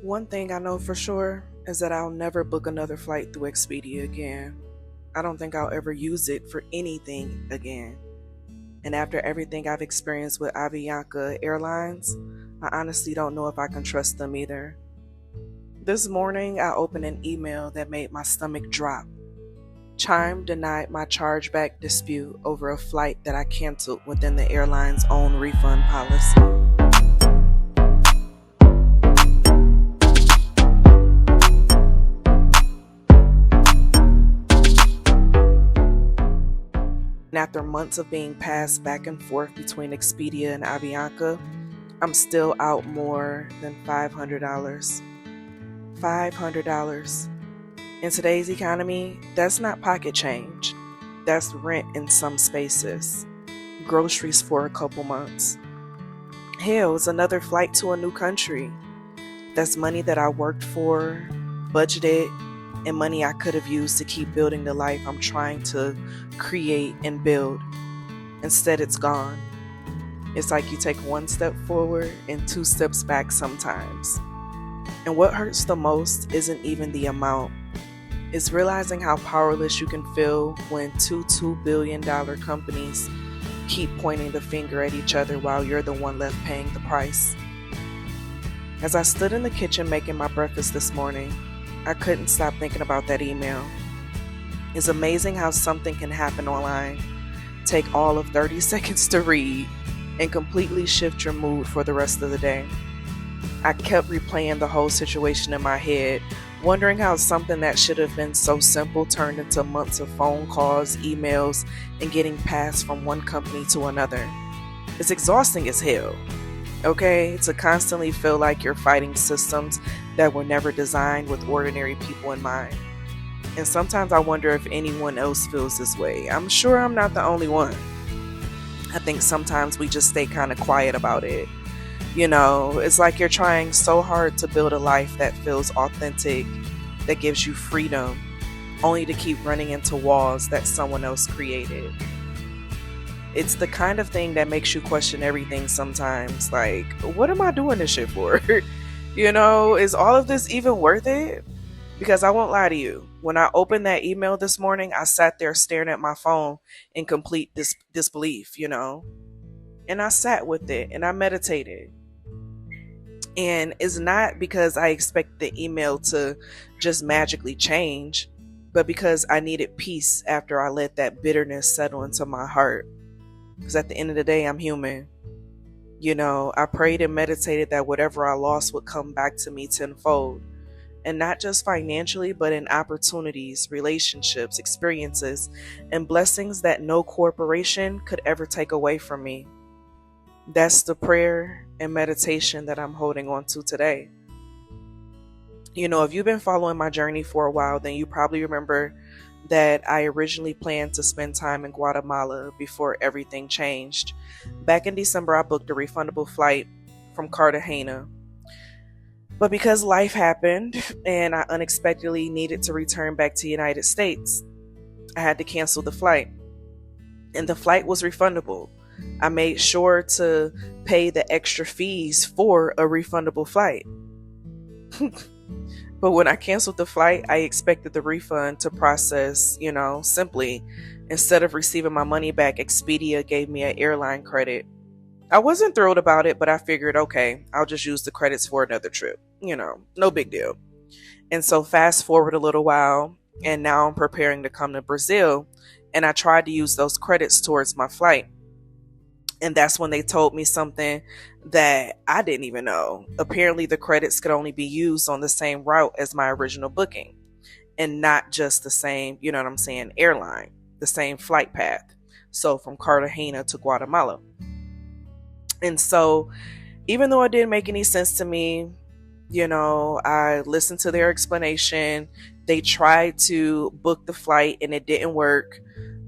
One thing I know for sure is that I'll never book another flight through Expedia again. I don't think I'll ever use it for anything again. And after everything I've experienced with Avianca Airlines, I honestly don't know if I can trust them either. This morning, I opened an email that made my stomach drop. Chime denied my chargeback dispute over a flight that I canceled within the airline's own refund policy. And after months of being passed back and forth between Expedia and Avianca, I'm still out more than $500. $500. In today's economy, that's not pocket change. That's rent in some spaces, groceries for a couple months. Hell, it's another flight to a new country. That's money that I worked for, budgeted, and money I could have used to keep building the life I'm trying to create and build. Instead, it's gone. It's like you take one step forward and two steps back sometimes. And what hurts the most isn't even the amount. It's realizing how powerless you can feel when two $2 billion companies keep pointing the finger at each other while you're the one left paying the price. As I stood in the kitchen making my breakfast this morning, I couldn't stop thinking about that email. It's amazing how something can happen online, take all of 30 seconds to read, and completely shift your mood for the rest of the day. I kept replaying the whole situation in my head, wondering how something that should have been so simple turned into months of phone calls, emails, and getting passed from one company to another. It's exhausting as hell, okay? To constantly feel like you're fighting systems that were never designed with ordinary people in mind. And sometimes I wonder if anyone else feels this way. I'm sure I'm not the only one. I think sometimes we just stay kind of quiet about it. It's like you're trying so hard to build a life that feels authentic, that gives you freedom, only to keep running into walls that someone else created. It's the kind of thing that makes you question everything sometimes. Like, what am I doing this shit for? Is all of this even worth it? Because I won't lie to you. When I opened that email this morning, I sat there staring at my phone in complete disbelief. And I sat with it and I meditated. And it's not because I expect the email to just magically change, but because I needed peace after I let that bitterness settle into my heart. Because at the end of the day, I'm human. I prayed and meditated that whatever I lost would come back to me tenfold. And not just financially, but in opportunities, relationships, experiences, and blessings that no corporation could ever take away from me. That's the prayer and meditation that I'm holding on to today. If you've been following my journey for a while, then you probably remember that I originally planned to spend time in Guatemala before everything changed. Back in December, I booked a refundable flight from Cartagena. But because life happened and I unexpectedly needed to return back to the United States, I had to cancel the flight. And the flight was refundable. I made sure to pay the extra fees for a refundable flight. But when I canceled the flight, I expected the refund to process, simply. Instead of receiving my money back, Expedia gave me an airline credit. I wasn't thrilled about it, but I figured, okay, I'll just use the credits for another trip. No big deal. And so fast forward a little while, and now I'm preparing to come to Brazil, and I tried to use those credits towards my flight. And that's when they told me something that I didn't even know. Apparently, the credits could only be used on the same route as my original booking and not just the same, airline, the same flight path. So from Cartagena to Guatemala. And so even though it didn't make any sense to me, I listened to their explanation. They tried to book the flight and it didn't work.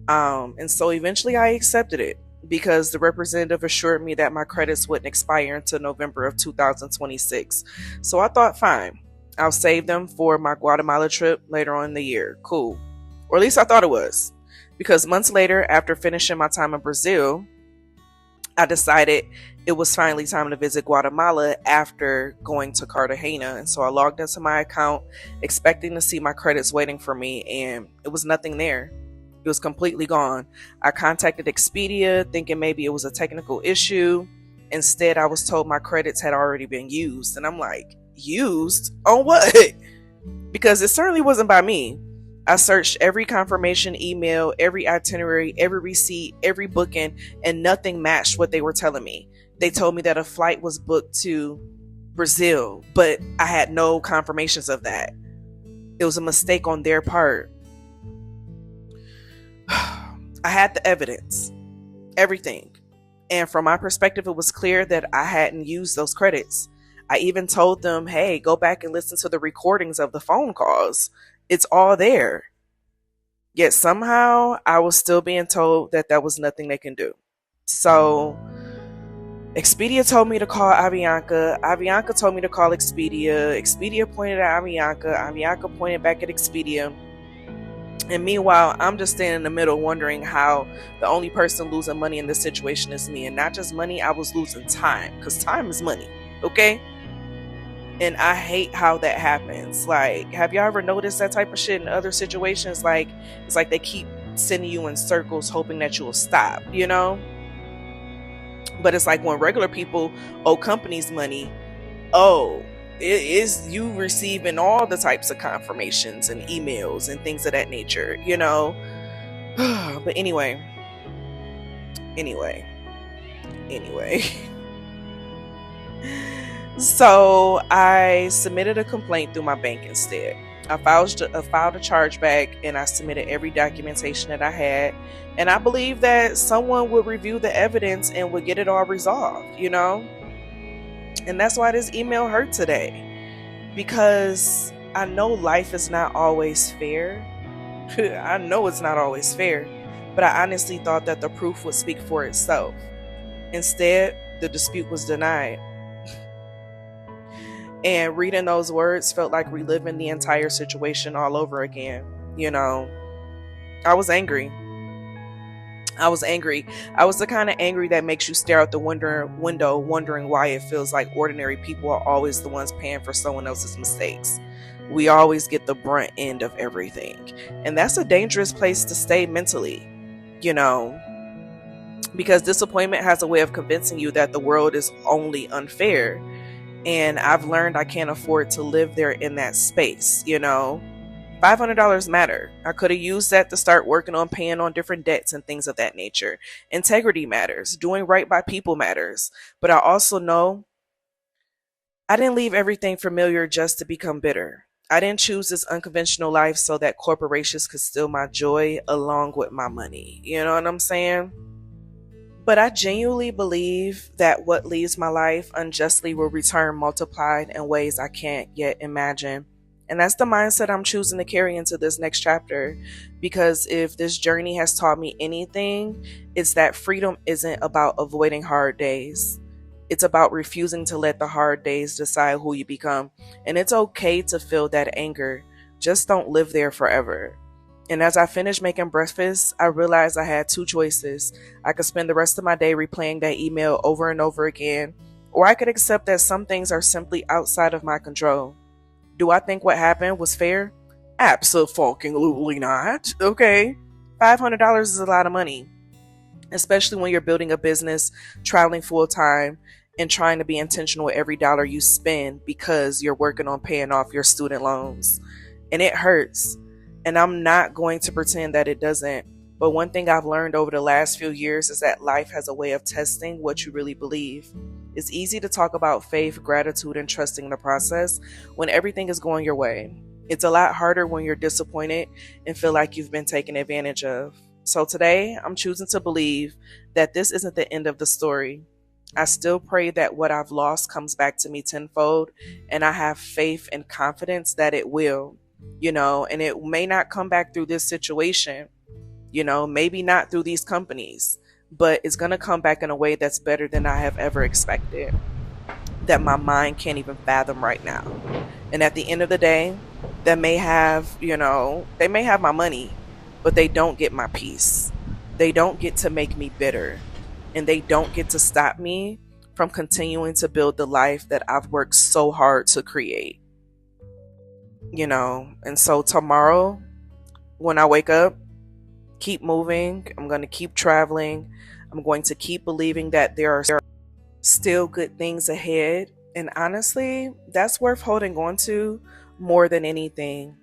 And so eventually I accepted it, because the representative assured me that my credits wouldn't expire until November of 2026. So I thought, fine, I'll save them for my Guatemala trip later on in the year. Cool. Or at least I thought it was. Because months later, after finishing my time in Brazil, I decided it was finally time to visit Guatemala after going to Cartagena. And so I logged into my account, expecting to see my credits waiting for me, and it was nothing there. It was completely gone. I contacted Expedia thinking maybe it was a technical issue. Instead, I was told my credits had already been used. And I'm like, used? On what? Because it certainly wasn't by me. I searched every confirmation email, every itinerary, every receipt, every booking, and nothing matched what they were telling me. They told me that a flight was booked to Brazil, but I had no confirmations of that. It was a mistake on their part. I had the evidence, everything. And from my perspective, it was clear that I hadn't used those credits. I even told them, hey, go back and listen to the recordings of the phone calls. It's all there. Yet somehow I was still being told that there was nothing they can do. So Expedia told me to call Avianca. Avianca told me to call Expedia. Expedia pointed at Avianca. Avianca pointed back at Expedia. And meanwhile, I'm just standing in the middle wondering how the only person losing money in this situation is me. And not just money, I was losing time, because time is money, okay? And I hate how that happens. Like, have y'all ever noticed that type of shit in other situations? Like, it's like they keep sending you in circles hoping that you'll stop, you know? But it's like when regular people owe companies money, it is you receiving all the types of confirmations and emails and things of that nature, you know? But anyway. So I submitted a complaint through my bank instead. I filed a chargeback, and I submitted every documentation that I had. And I believe that someone would review the evidence and would get it all resolved, you know? And that's why this email hurt today. Because I know life is not always fair. I know it's not always fair. But I honestly thought that the proof would speak for itself. Instead, the dispute was denied. And reading those words felt like reliving the entire situation all over again. You know, I was angry. I was the kind of angry that makes you stare out the window wondering why it feels like ordinary people are always the ones paying for someone else's mistakes. We always get the brunt end of everything. And that's a dangerous place to stay mentally, you know, because disappointment has a way of convincing you that the world is only unfair. And I've learned I can't afford to live there in that space, you know. $500 matter. I could have used that to start working on paying on different debts and things of that nature. Integrity matters. Doing right by people matters. But I also know I didn't leave everything familiar just to become bitter. I didn't choose this unconventional life so that corporations could steal my joy along with my money. You know what I'm saying? But I genuinely believe that what leaves my life unjustly will return multiplied in ways I can't yet imagine. And that's the mindset I'm choosing to carry into this next chapter. Because if this journey has taught me anything, it's that freedom isn't about avoiding hard days. It's about refusing to let the hard days decide who you become. And it's okay to feel that anger. Just don't live there forever. And as I finished making breakfast, I realized I had two choices. I could spend the rest of my day replaying that email over and over again, or I could accept that some things are simply outside of my control. Do I think what happened was fair? Absolutely not. Okay. $500 is a lot of money, especially when you're building a business, traveling full time, and trying to be intentional with every dollar you spend because you're working on paying off your student loans. And it hurts. And I'm not going to pretend that it doesn't. But one thing I've learned over the last few years is that life has a way of testing what you really believe. It's easy to talk about faith, gratitude, and trusting the process when everything is going your way. It's a lot harder when you're disappointed and feel like you've been taken advantage of. So today, I'm choosing to believe that this isn't the end of the story. I still pray that what I've lost comes back to me tenfold, and I have faith and confidence that it will, you know, and it may not come back through this situation, you know, maybe not through these companies, but it's going to come back in a way that's better than I have ever expected, that my mind can't even fathom right now. And at the end of the day, they may have my money, but they don't get my peace. They don't get to make me bitter. and they don't get to stop me from continuing to build the life that I've worked so hard to create, you know. And so tomorrow, when I wake up, keep moving. I'm going to keep traveling. I'm going to keep believing that there are still good things ahead. And honestly, that's worth holding on to more than anything.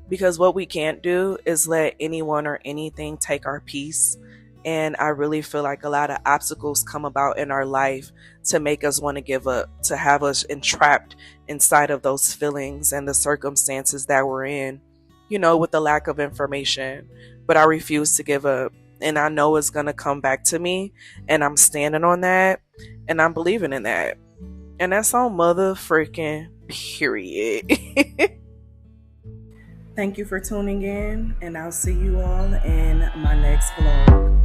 Because what we can't do is let anyone or anything take our peace. And I really feel like a lot of obstacles come about in our life to make us want to give up, to have us entrapped inside of those feelings and the circumstances that we're in, you know, with the lack of information. But I refuse to give up. And I know it's going to come back to me. And I'm standing on that. And I'm believing in that. And that's on mother freaking period. Thank you for tuning in, and I'll see you all in my next vlog.